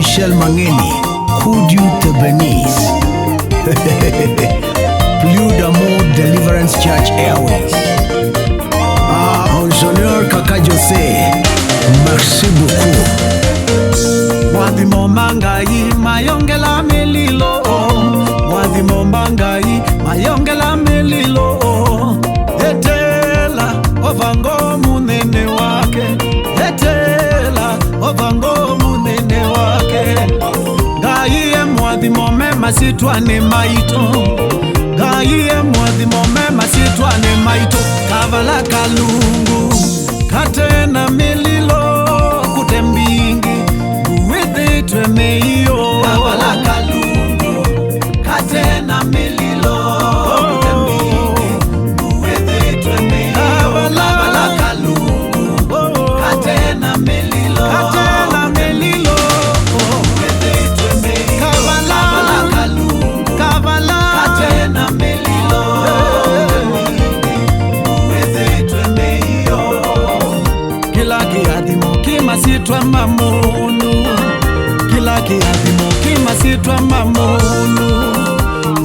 Michelle Mangeni, Kudu Tebenis, Plus d'Amour Deliverance Church Airways, Monseigneur Kaka Jose, merci beaucoup. Wadimo mangai mayongela melilo, wadimo mangai mayongela melilo, etela ovango munene wake, etela ovango munene wake. Gaiye mwadimo mema sitwane maito, gaiye mwadimo mema sitwane maito. Kavala kalungu katena melilo kutembingi twemeyo kavala kalungu katena melilo kutembi uweze twemeyo kavala kalungu katena melilo uweze twemeyo kavala kalungu katena melilo uweze twemeyo kila kiadimo kimasitwa mamunu kila kiadimo kimasitwa mamunu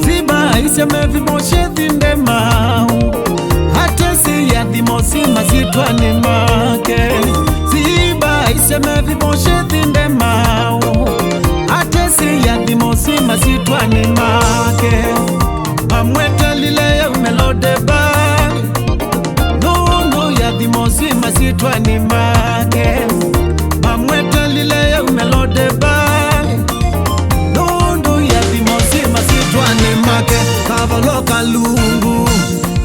ziba iseme vimoshe thinde mau hata si yadimo simasitwa ni make ziba iseme vimoshe thinde mau hata si yadimo simasitwa ni make mamwete lile ya umelode bari nunu yadimo simasitwa ni make mamwete lile ya umelode bari nundu yadimo simasitwa ni make kavalo kalungu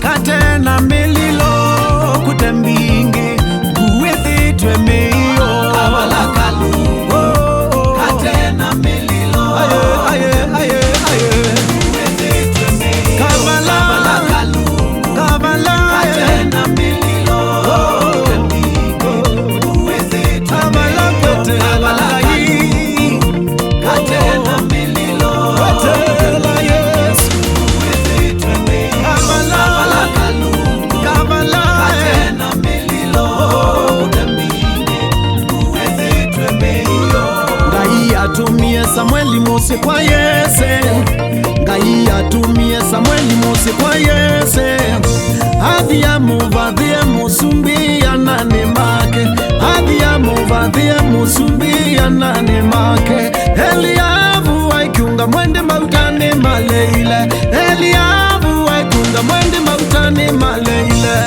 katena melilo kutembingi uwethi twemeyo kavala kalungu katena melilo uwethi twemeyo kavala kalungu katena melilo uwethi twemeyo kavala katena melilo katela Yesu uwethi twemeyo kavala kalungu katena melilo uwethi twemeyo. Ngai atumie Samueli Mose kwa Yese, Ngai atumie Samueli Mose kwa Yese, adhi amuvadhie musumbi ya nane make, adhi amuvadhie musumbi ya nane make. Eliabu waikunga mwende mautani maleile, Eliabu waikunga mwende mautani maleile.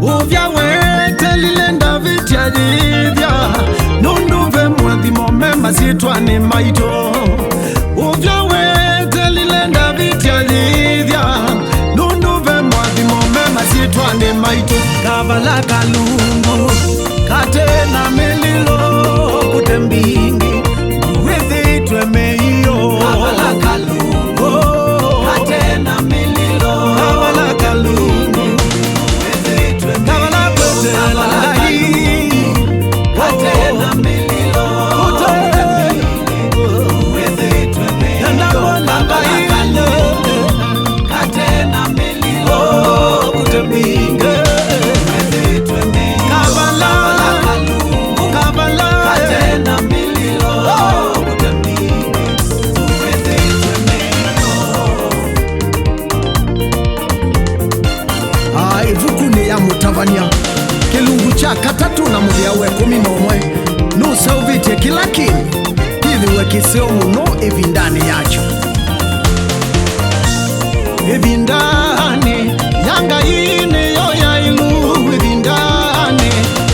Uvya wete lile David ya jivya, nunduve mwadhimo mema sitwani maito. Uvya wete lile David ya jivya, nunduve mwadhimo mema sitwani maito. Kavala kalungu katena melilo kutembingi uwethi twemeyo kavala kalungu katena melilo kavala kalungu uwethi twemeyo kavala kwetela katena melilo uwethi twemeyo kavala kalungu katena melilo kutembingi uwethi twemeyo kavala kalungu katena melilo kutembingi uwethi twemeyo. Ivukuni ya mutavania kilungu cha katatu na muliawe 11 nusauvite kila kini kithiwe kiseo muno evindani yacho evindani yanga ine yo ya ilu evindani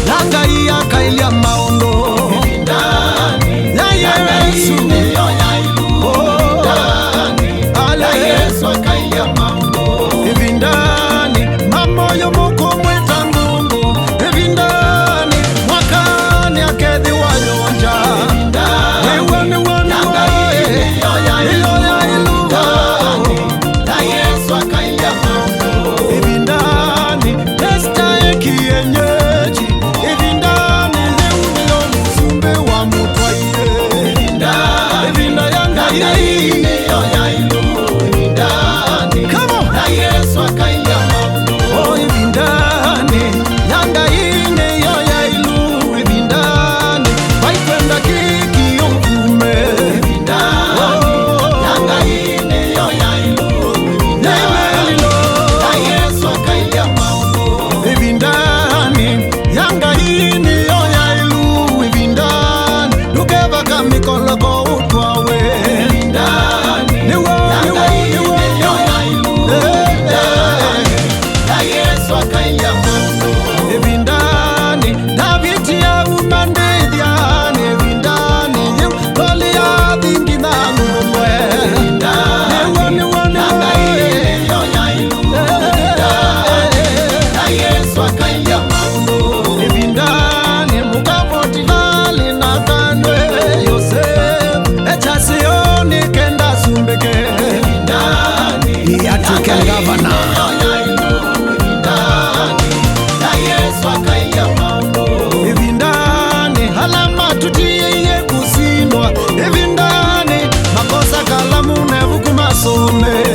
yanga iya kailia maondo evindani ya Yesu yo ya ilu evindani ala Yesu kailia maondo evindani mamoyo moko mweta ngungu evindani mwakani akedhi wanyonja evindani yanga ine yo ya ilu evindani la Yesu kailia maondo evindani atuke ngavana. Evindane halama tutiye kusindwa, evindane makosa kalamu nevukumasone.